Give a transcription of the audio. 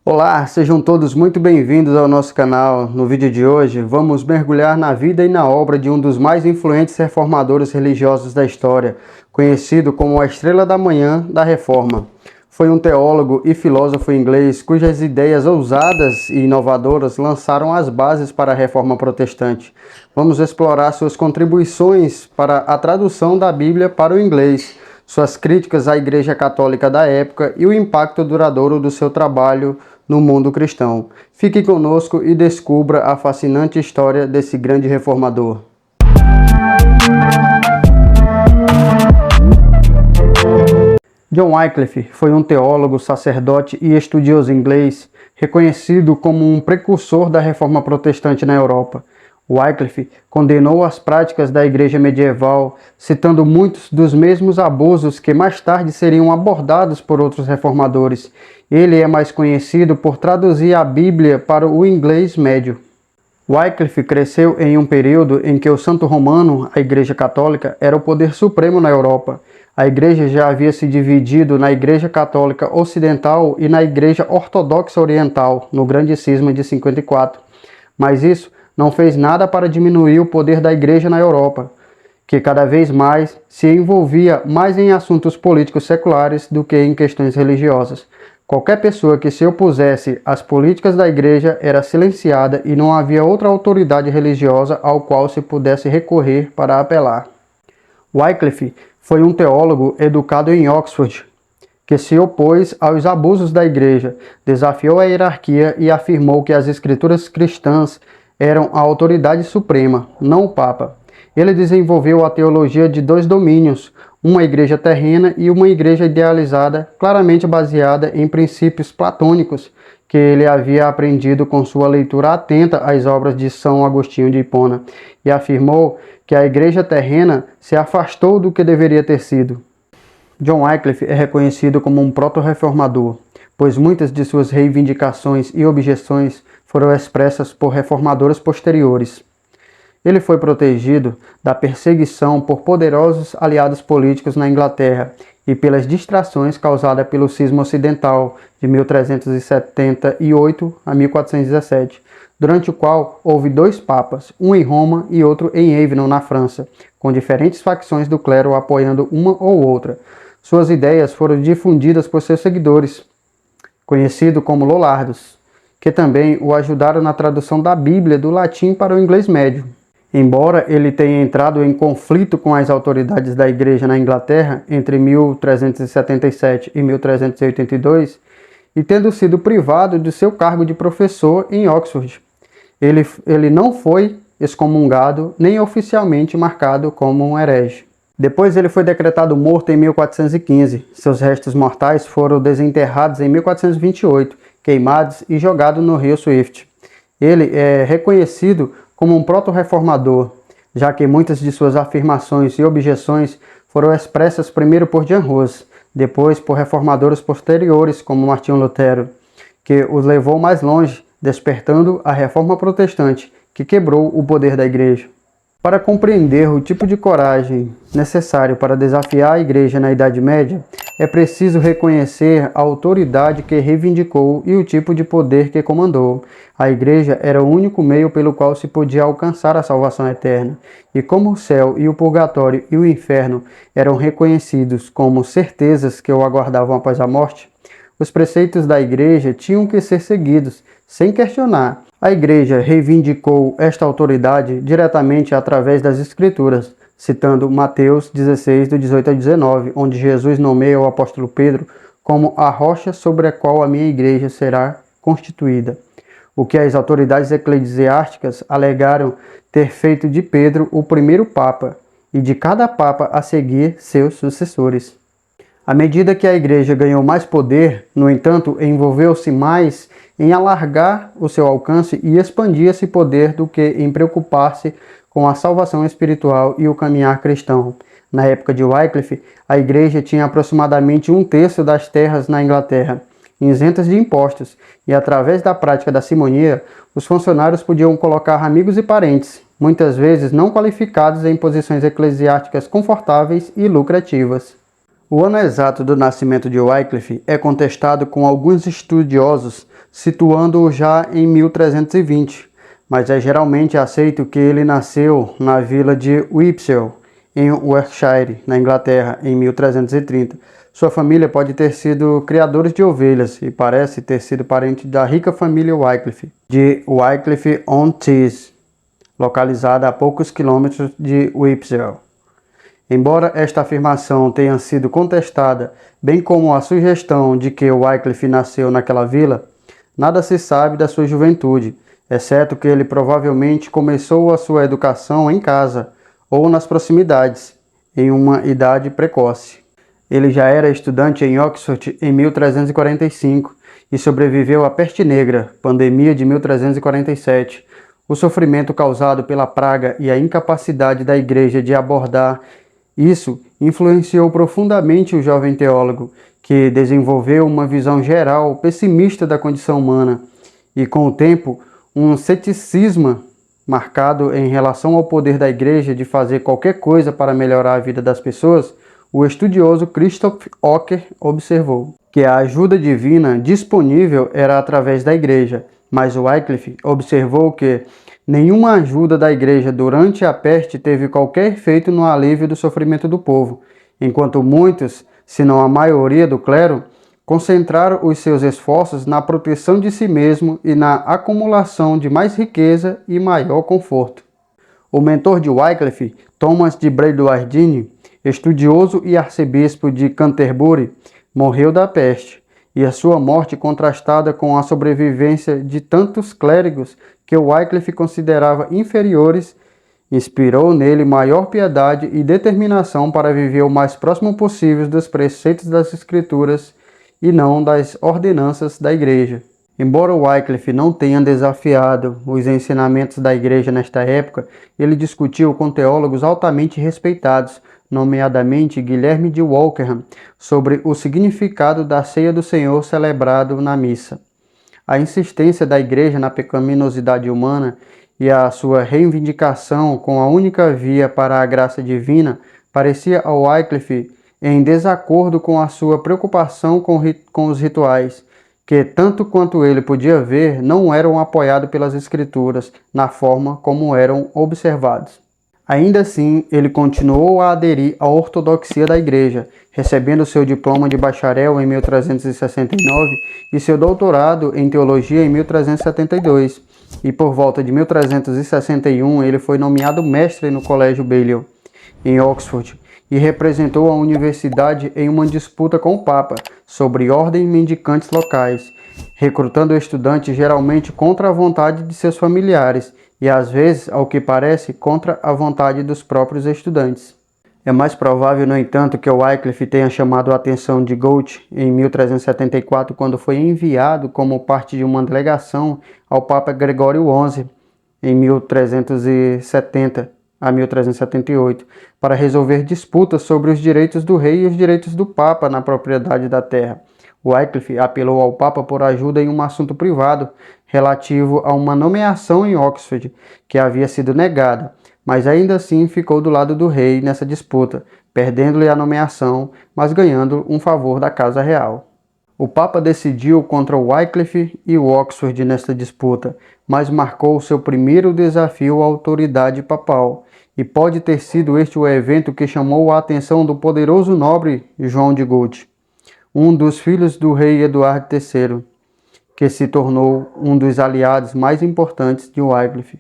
Olá, sejam todos muito bem-vindos ao nosso canal. No vídeo de hoje, vamos mergulhar na vida e na obra de um dos mais influentes reformadores religiosos da história, conhecido como a Estrela da Manhã da Reforma. Foi um teólogo e filósofo inglês cujas ideias ousadas e inovadoras lançaram as bases para a Reforma Protestante. Vamos explorar suas contribuições para a tradução da Bíblia para o inglês, suas críticas à Igreja Católica da época e o impacto duradouro do seu trabalho no mundo cristão. Fique conosco e descubra a fascinante história desse grande reformador. John Wycliffe foi um teólogo, sacerdote e estudioso inglês, reconhecido como um precursor da Reforma Protestante na Europa. Wycliffe condenou as práticas da Igreja medieval, citando muitos dos mesmos abusos que mais tarde seriam abordados por outros reformadores. Ele é mais conhecido por traduzir a Bíblia para o inglês médio. Wycliffe cresceu em um período em que o Santo Romano, a Igreja Católica, era o poder supremo na Europa. A Igreja já havia se dividido na Igreja Católica Ocidental e na Igreja Ortodoxa Oriental, no Grande Cisma de 54. Mas isso não fez nada para diminuir o poder da Igreja na Europa, que cada vez mais se envolvia mais em assuntos políticos seculares do que em questões religiosas. Qualquer pessoa que se opusesse às políticas da Igreja era silenciada e não havia outra autoridade religiosa ao qual se pudesse recorrer para apelar. Wycliffe foi um teólogo educado em Oxford, que se opôs aos abusos da Igreja, desafiou a hierarquia e afirmou que as escrituras cristãs eram a autoridade suprema, não o Papa. Ele desenvolveu a teologia de dois domínios, uma igreja terrena e uma igreja idealizada, claramente baseada em princípios platônicos que ele havia aprendido com sua leitura atenta às obras de São Agostinho de Hipona, e afirmou que a igreja terrena se afastou do que deveria ter sido. John Wycliffe é reconhecido como um proto-reformador, pois muitas de suas reivindicações e objeções foram expressas por reformadores posteriores. Ele foi protegido da perseguição por poderosos aliados políticos na Inglaterra e pelas distrações causadas pelo cisma ocidental de 1378 a 1417, durante o qual houve dois papas, um em Roma e outro em Avignon, na França, com diferentes facções do clero apoiando uma ou outra. Suas ideias foram difundidas por seus seguidores, conhecido como Lollardos, que também o ajudaram na tradução da Bíblia do latim para o inglês médio. Embora ele tenha entrado em conflito com as autoridades da Igreja na Inglaterra entre 1377 e 1382, e tendo sido privado de seu cargo de professor em Oxford, ele não foi excomungado nem oficialmente marcado como um herege. Depois ele foi decretado morto em 1415. Seus restos mortais foram desenterrados em 1428, queimados e jogados no rio Swift. Ele é reconhecido como um proto-reformador, já que muitas de suas afirmações e objeções foram expressas primeiro por Jan Hus, depois por reformadores posteriores como Martinho Lutero, que os levou mais longe, despertando a Reforma Protestante, que quebrou o poder da Igreja. Para compreender o tipo de coragem necessário para desafiar a Igreja na Idade Média, é preciso reconhecer a autoridade que reivindicou e o tipo de poder que comandou. A Igreja era o único meio pelo qual se podia alcançar a salvação eterna. E como o céu e o purgatório e o inferno eram reconhecidos como certezas que o aguardavam após a morte, os preceitos da Igreja tinham que ser seguidos, sem questionar. A Igreja reivindicou esta autoridade diretamente através das Escrituras, citando Mateus 16, do 18 a 19, onde Jesus nomeia o apóstolo Pedro como a rocha sobre a qual a minha Igreja será constituída, o que as autoridades eclesiásticas alegaram ter feito de Pedro o primeiro Papa e de cada Papa a seguir seus sucessores. À medida que a Igreja ganhou mais poder, no entanto, envolveu-se mais em alargar o seu alcance e expandir esse poder do que em preocupar-se com a salvação espiritual e o caminhar cristão. Na época de Wycliffe, a Igreja tinha aproximadamente 1/3 das terras na Inglaterra, isentas de impostos, e através da prática da simonia, os funcionários podiam colocar amigos e parentes, muitas vezes não qualificados, em posições eclesiásticas confortáveis e lucrativas. O ano exato do nascimento de Wycliffe é contestado com alguns estudiosos situando-o já em 1320, mas é geralmente aceito que ele nasceu na vila de Whipsell, em Yorkshire, na Inglaterra, em 1330. Sua família pode ter sido criadores de ovelhas e parece ter sido parente da rica família Wycliffe, de Wycliffe-on-Tees, localizada a poucos quilômetros de Whipsell. Embora esta afirmação tenha sido contestada, bem como a sugestão de que Wycliffe nasceu naquela vila, nada se sabe da sua juventude, exceto que ele provavelmente começou a sua educação em casa ou nas proximidades, em uma idade precoce. Ele já era estudante em Oxford em 1345 e sobreviveu à peste negra, pandemia de 1347, o sofrimento causado pela praga e a incapacidade da igreja de abordar isso influenciou profundamente o jovem teólogo, que desenvolveu uma visão geral pessimista da condição humana e, com o tempo, um ceticismo marcado em relação ao poder da igreja de fazer qualquer coisa para melhorar a vida das pessoas. O estudioso Christoph Ocker observou que a ajuda divina disponível era através da igreja, mas Wycliffe observou que nenhuma ajuda da igreja durante a peste teve qualquer efeito no alívio do sofrimento do povo, enquanto muitos, se não a maioria do clero, concentraram os seus esforços na proteção de si mesmo e na acumulação de mais riqueza e maior conforto. O mentor de Wycliffe, Thomas de Bradwardine, estudioso e arcebispo de Canterbury, morreu da peste, e a sua morte, contrastada com a sobrevivência de tantos clérigos que Wycliffe considerava inferiores, inspirou nele maior piedade e determinação para viver o mais próximo possível dos preceitos das Escrituras e não das ordenanças da Igreja. Embora Wycliffe não tenha desafiado os ensinamentos da Igreja nesta época, ele discutiu com teólogos altamente respeitados, nomeadamente Guilherme de Walkerham, sobre o significado da ceia do Senhor celebrado na missa. A insistência da Igreja na pecaminosidade humana e a sua reivindicação com a única via para a graça divina parecia a Wycliffe em desacordo com a sua preocupação com os rituais, que, tanto quanto ele podia ver, não eram apoiados pelas Escrituras na forma como eram observados. Ainda assim, ele continuou a aderir à ortodoxia da Igreja, recebendo seu diploma de bacharel em 1369 e seu doutorado em teologia em 1372, e por volta de 1361 ele foi nomeado mestre no Colégio Balliol, em Oxford, e representou a universidade em uma disputa com o Papa sobre ordem mendicantes locais, recrutando estudantes geralmente contra a vontade de seus familiares e às vezes, ao que parece, contra a vontade dos próprios estudantes. É mais provável, no entanto, que Wycliffe tenha chamado a atenção de Goethe em 1374, quando foi enviado como parte de uma delegação ao Papa Gregório XI, em 1370 a 1378, para resolver disputas sobre os direitos do rei e os direitos do Papa na propriedade da terra. Wycliffe apelou ao Papa por ajuda em um assunto privado relativo a uma nomeação em Oxford, que havia sido negada, mas ainda assim ficou do lado do rei nessa disputa, perdendo-lhe a nomeação, mas ganhando um favor da Casa Real. O Papa decidiu contra Wycliffe e Oxford nesta disputa, mas marcou seu primeiro desafio à autoridade papal, e pode ter sido este o evento que chamou a atenção do poderoso nobre João de Goethe, um dos filhos do rei Eduardo III, que se tornou um dos aliados mais importantes de Wycliffe.